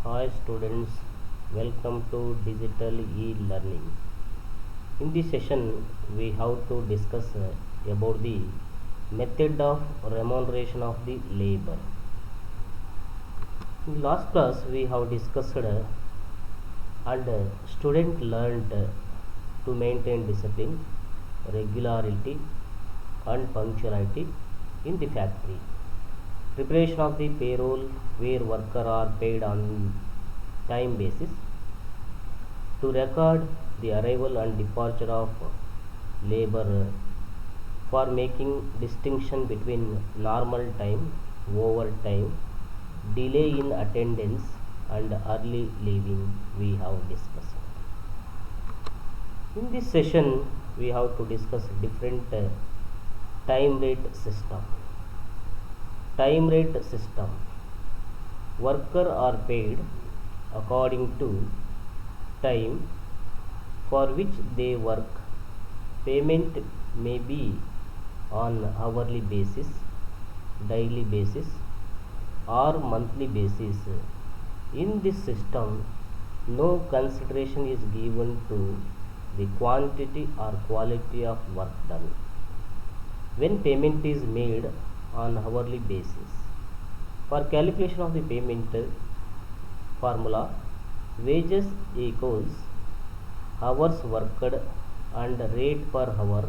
Hi students, welcome to digital e-learning. In this session, we have to discuss about the method of remuneration of the labor. In last class, we have discussed and student learned to maintain discipline, regularity, and punctuality in the factory. Preparation of the payroll where workers are paid on time basis, to record the arrival and departure of labor for making distinction between normal time, overtime, delay in attendance and early leaving we have discussed. In this session we have to discuss different time rate system. Time rate system. Workers are paid according to time for which they work. Payment may be on hourly basis, daily basis or monthly basis. In this system, no consideration is given to the quantity or quality of work done. When payment is made on hourly basis, for calculation of the payment formula, wages equals hours worked and rate per hour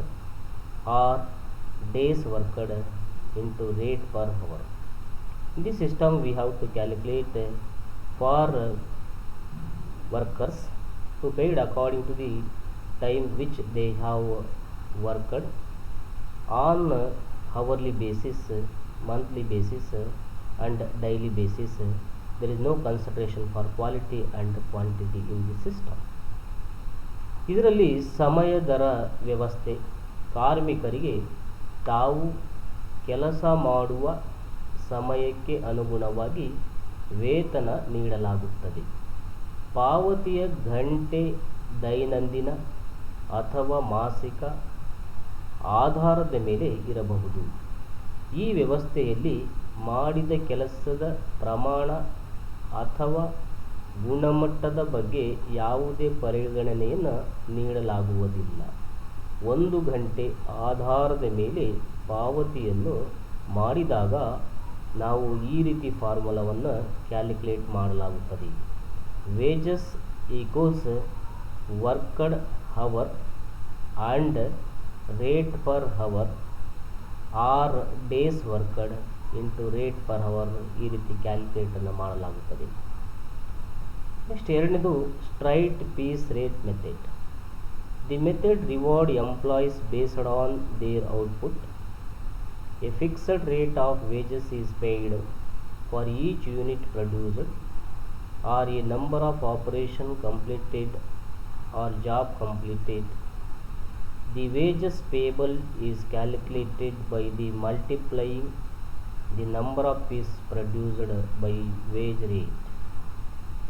or days worked into rate per hour. In this system we have to calculate for workers to paid according to the time which they have worked on hourly basis, monthly basis and daily basis. There is no consideration for quality and quantity in the system. ಇದರಲ್ಲಿ ಸಮಯ ದರ ವ್ಯವಸ್ಥೆ. ಕಾರ್ಮಿಕರಿಗೆ ತಾವು ಕೆಲಸ ಮಾಡುವ ಸಮಯಕ್ಕೆ ಅನುಗುಣವಾಗಿ ವೇತನ ನೀಡಲಾಗುತ್ತದೆ. ಪಾವತಿಯ ಗಂಟೆ ದೈನಂದಿನ ಅಥವಾ ಮಾಸಿಕ ಆಧಾರದ ಮೇಲೆ ಇರಬಹುದು. ಈ ವ್ಯವಸ್ಥೆಯಲ್ಲಿ ಮಾಡಿದ ಕೆಲಸದ ಪ್ರಮಾಣ ಅಥವಾ ಗುಣಮಟ್ಟದ ಬಗ್ಗೆ ಯಾವುದೇ ಪರಿಗಣನೆಯನ್ನು ನೀಡಲಾಗುವುದಿಲ್ಲ. 1 ಗಂಟೆ ಆಧಾರದ ಮೇಲೆ ಪಾವತಿಯನ್ನು ಮಾಡಿದಾಗ ನಾವು ಈ ರೀತಿ ಫಾರ್ಮುಲಾವನ್ನು ಕ್ಯಾಲ್ಕುಲೇಟ್ ಮಾಡಲಾಗುತ್ತದೆ. Wages equals worked hour and rate per hour or days worked into rate per hour. ಈ ರೀತಿ ಕ್ಯಾಲ್ಕುಲೇಟನ್ನು ಮಾಡಲಾಗುತ್ತದೆ. ನೆಕ್ಸ್ಟ್ ಎರಡನೇದು straight piece rate method. The method reward employees based on their output. A fixed rate of wages is paid for each unit produced or a number of operation completed or job completed. The wages payable is calculated by the multiplying the number of piece produced by wage rate.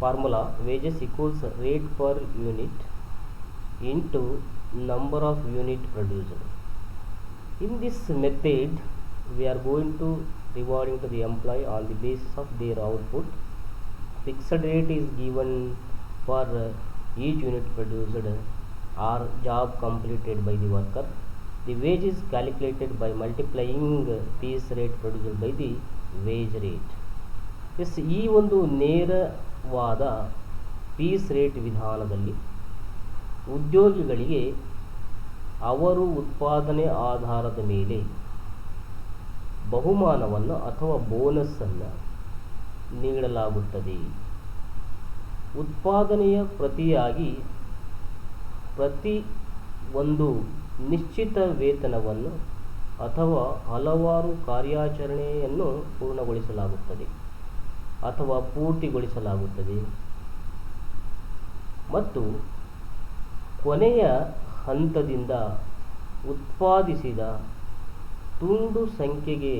Formula: wages equals rate per unit into number of unit produced. In this method we are going to rewarding to the employee on the basis of their output. Fixed rate is given for each unit produced or job completed by the worker. The wage is calculated by multiplying piece rate produced by the wage rate. ಈ ಒಂದು ನೇರವಾದ piece rate ವಿಧಾನದಲ್ಲಿ ಉದ್ಯೋಗಿಗಳಿಗೆ ಅವರು ಉತ್ಪಾದನೆ ಆಧಾರದ ಮೇಲೆ ಬಹುಮಾನವನ್ನು ಅಥವಾ ಬೋನಸ್ಸನ್ನು ನೀಡಲಾಗುತ್ತದೆ. ಉತ್ಪಾದನೆಯ ಪ್ರತಿಯಾಗಿ ಪ್ರತಿ ಒಂದು ನಿಶ್ಚಿತ ವೇತನವನ್ನು ಅಥವಾ ಹಲವಾರು ಕಾರ್ಯಾಚರಣೆಯನ್ನು ಪೂರ್ಣಗೊಳಿಸಲಾಗುತ್ತದೆ ಅಥವಾ ಪೂರ್ತಿಗೊಳಿಸಲಾಗುತ್ತದೆ ಮತ್ತು ಕೊನೆಯ ಹಂತದಿಂದ ಉತ್ಪಾದಿಸಿದ ತುಂಡು ಸಂಖ್ಯೆಗೆ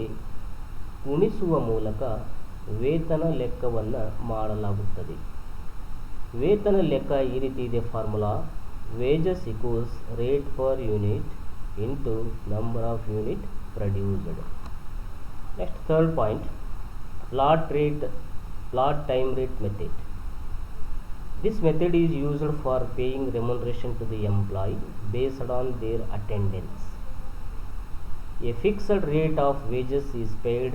ಗುಣಿಸುವ ಮೂಲಕ ವೇತನ ಲೆಕ್ಕವನ್ನು ಮಾಡಲಾಗುತ್ತದೆ. ವೇತನ ಲೆಕ್ಕ ಈ ರೀತಿ ಇದೆ. Formula: wages equals rate per unit into number of unit produced. Next third point, plot time rate method. This method is used for paying remuneration to the employee based on their attendance. A fixed rate of wages is paid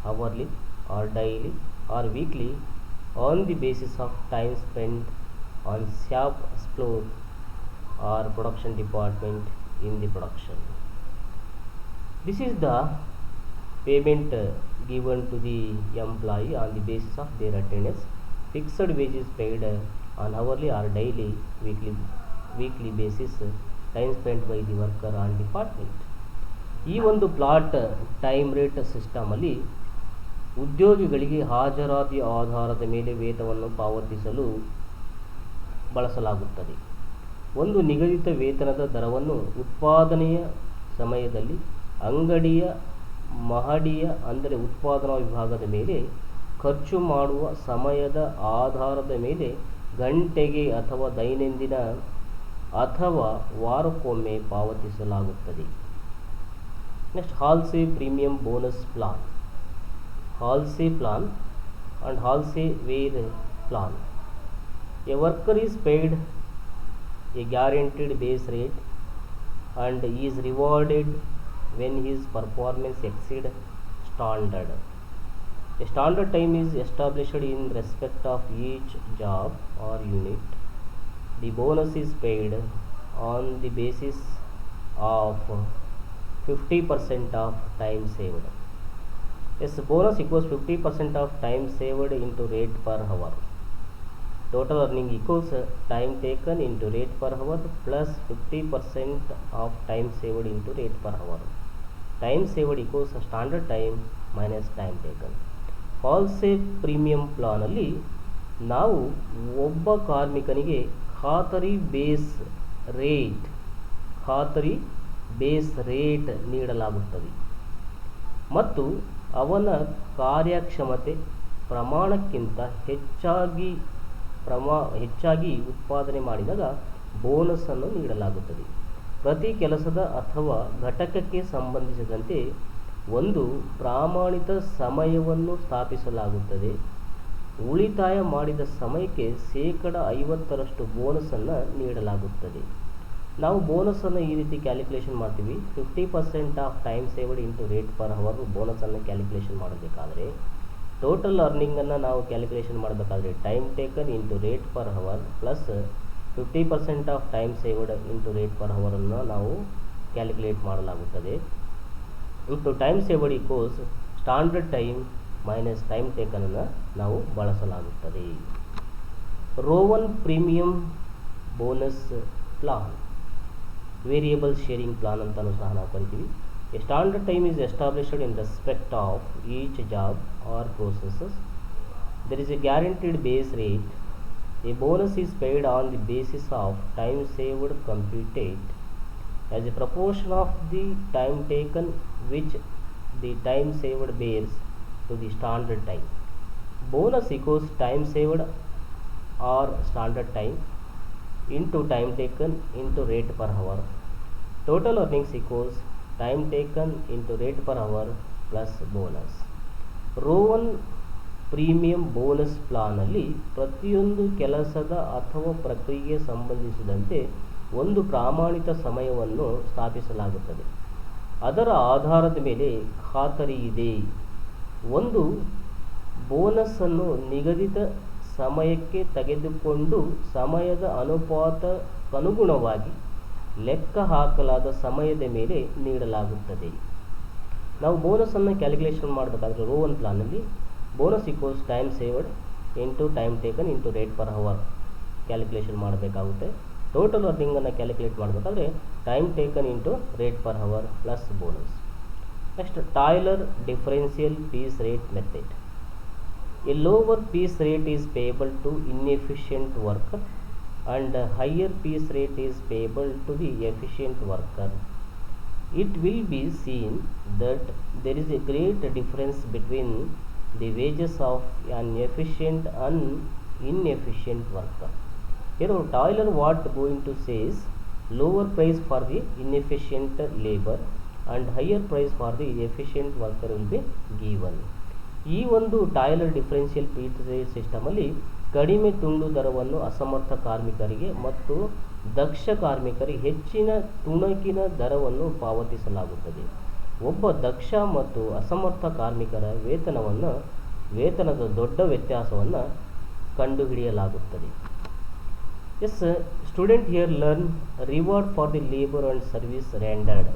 hourly or daily or weekly on the basis of time spent on shop floor or production department in the production. This is the payment given to the employee on the basis of their attendance. Fixed wages paid on hourly or daily, weekly basis, time spent by the worker on department. ಈ ಒಂದು plot time rate ಸಿಸ್ಟಮಲ್ಲಿ ಉದ್ಯೋಗಿಗಳಿಗೆ ಹಾಜರಾತಿ ಆಧಾರದ ಮೇಲೆ ವೇತನವನ್ನು ಪಾವತಿಸಲು ಬಳಸಲಾಗುತ್ತದೆ. ಒಂದು ನಿಗದಿತ ವೇತನದ ದರವನ್ನು ಉತ್ಪಾದನೆಯ ಸಮಯದಲ್ಲಿ ಅಂಗಡಿಯ ಮಹಡಿಯ ಅಂದರೆ ಉತ್ಪಾದನಾ ವಿಭಾಗದ ಮೇಲೆ ಖರ್ಚು ಮಾಡುವ ಸಮಯದ ಆಧಾರದ ಮೇಲೆ ಗಂಟೆಗೆ ಅಥವಾ ದೈನಂದಿನ ಅಥವಾ ವಾರಕ್ಕೊಮ್ಮೆ ಪಾವತಿಸಲಾಗುತ್ತದೆ. Next Halsey premium bonus plan, Halsey plan and halsey wage plan. A worker is paid a guaranteed base rate and is rewarded when his performance exceeds standard. A standard time is established in respect of each job or unit. The bonus is paid on the basis of 50% of time saved. Yes, bonus equals 50% of time saved into rate per hour. Total earning equals time taken into rate per hour plus 50% of time saved into rate per hour. Time saved equals standard time minus time taken. Halsey premium ಪ್ಲಾನಲ್ಲಿ ನಾವು ಒಬ್ಬ ಕಾರ್ಮಿಕನಿಗೆ ಖಾತರಿ base rate ನೀಡಲಾಗುತ್ತದೆ ಮತ್ತು ಅವನ ಕಾರ್ಯಕ್ಷಮತೆ ಪ್ರಮಾಣಕ್ಕಿಂತ ಹೆಚ್ಚಾಗಿ ಉತ್ಪಾದನೆ ಮಾಡಿದಾಗ ಬೋನಸನ್ನು ನೀಡಲಾಗುತ್ತದೆ. ಪ್ರತಿ ಕೆಲಸದ ಅಥವಾ ಘಟಕಕ್ಕೆ ಸಂಬಂಧಿಸಿದಂತೆ ಒಂದು ಪ್ರಮಾಣಿತ ಸಮಯವನ್ನು ಸ್ಥಾಪಿಸಲಾಗುತ್ತದೆ. ಉಳಿತಾಯ ಮಾಡಿದ ಸಮಯಕ್ಕೆ 50% ಬೋನಸನ್ನು ನೀಡಲಾಗುತ್ತದೆ. ನಾವು ಬೋನಸನ್ನು ಈ ರೀತಿ ಕ್ಯಾಲ್ಕುಲೇಷನ್ ಮಾಡ್ತೀವಿ. 50% of time saved into rate per hour ಬೋನಸನ್ನು ಕ್ಯಾಲ್ಕುಲೇಷನ್ ಮಾಡಬೇಕಾದ್ರೆ, ಟೋಟಲ್ ಅರ್ನಿಂಗನ್ನು ನಾವು ಕ್ಯಾಲ್ಕುಲೇಷನ್ ಮಾಡಬೇಕಾದ್ರೆ time taken into rate per hour plus 50% of time saved into rate per ಅವರನ್ನು ನಾವು ಕ್ಯಾಲ್ಕುಲೇಟ್ ಮಾಡಲಾಗುತ್ತದೆ. Into time saved equals standard time minus time ಟೇಕನನ್ನು ನಾವು ಬಳಸಲಾಗುತ್ತದೆ. Rowan premium bonus plan, variable sharing plan ಅಂತಲೂ ಸಹ ನಾವು ಕರಿತೀವಿ. A standard time is established in respect of each job R processes. There is A guaranteed base rate. A bonus is paid on the basis of time saved computed as a proportion of the time taken which the time saved bears to the standard time. Bonus equals time saved or standard time into time taken into rate per hour. Total earnings equals time taken into rate per hour plus bonus. Rowan premium bonus ಪ್ಲಾನಲ್ಲಿ ಪ್ರತಿಯೊಂದು ಕೆಲಸದ ಅಥವಾ ಪ್ರಕ್ರಿಯೆಗೆ ಸಂಬಂಧಿಸಿದಂತೆ ಒಂದು ಪ್ರಮಾಣಿತ ಸಮಯವನ್ನು ಸ್ಥಾಪಿಸಲಾಗುತ್ತದೆ. ಅದರ ಆಧಾರದ ಮೇಲೆ ಖಾತರಿ ಇದೆ. ಒಂದು ಬೋನಸನ್ನು ನಿಗದಿತ ಸಮಯಕ್ಕೆ ತೆಗೆದುಕೊಂಡು ಸಮಯದ ಅನುಪಾತಕ್ಕನುಗುಣವಾಗಿ ಲೆಕ್ಕ ಹಾಕಲಾದ ಸಮಯದ ಮೇಲೆ ನೀಡಲಾಗುತ್ತದೆ. ನಾವು ಬೋನಸನ್ನು ಕ್ಯಾಲ್ಕುಲೇಷನ್ ಮಾಡಬೇಕಾದ್ರೆ ರೋವನ್ ಪ್ಲಾನಲ್ಲಿ bonus equals time saved into time taken into rate per hour calculation ಮಾಡಬೇಕಾಗುತ್ತೆ. ಟೋಟಲ್ ಅರ್ನಿಂಗನ್ನು ಕ್ಯಾಲ್ಕುಲೇಟ್ ಮಾಡಬೇಕಾದ್ರೆ time taken into rate per hour plus bonus. Next Taylor differential piece rate method. A lower piece rate is payable to inefficient worker and higher piece rate is payable to the efficient worker. It will be seen that there is a great difference between the wages of an efficient and inefficient worker. Here Tyler what going to say is lower price for the inefficient labor and higher price for the efficient worker will be given. ಈ ಒಂದು tailor differential piece rate ಸಿಸ್ಟಮಲ್ಲಿ ಕಡಿಮೆ ತುಂಡು ದರವನ್ನು ಅಸಮರ್ಥ ಕಾರ್ಮಿಕರಿಗೆ ಮತ್ತು ದಕ್ಷ ಕಾರ್ಮಿಕರಿಗೆ ಹೆಚ್ಚಿನ ತುಣುಕಿನ ದರವನ್ನು ಪಾವತಿಸಲಾಗುತ್ತದೆ. ಒಬ್ಬ ದಕ್ಷ ಮತ್ತು ಅಸಮರ್ಥ ಕಾರ್ಮಿಕರ ವೇತನದ ದೊಡ್ಡ ವ್ಯತ್ಯಾಸವನ್ನು ಕಂಡುಹಿಡಿಯಲಾಗುತ್ತದೆ. Yes, student here learn reward for the labor and service rendered.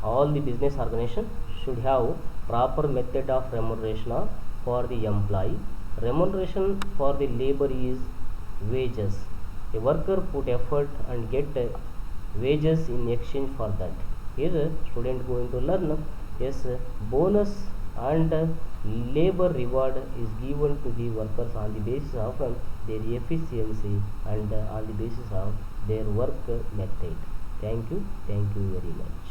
All the business organization should have proper method of remuneration for the employee. Remuneration for the labor is wages. A worker put effort and get wages in exchange for that. Here student going to learn, yes, bonus and labor reward is given to the workers on the basis of their efficiency and on the basis of their work method. Thank you very much.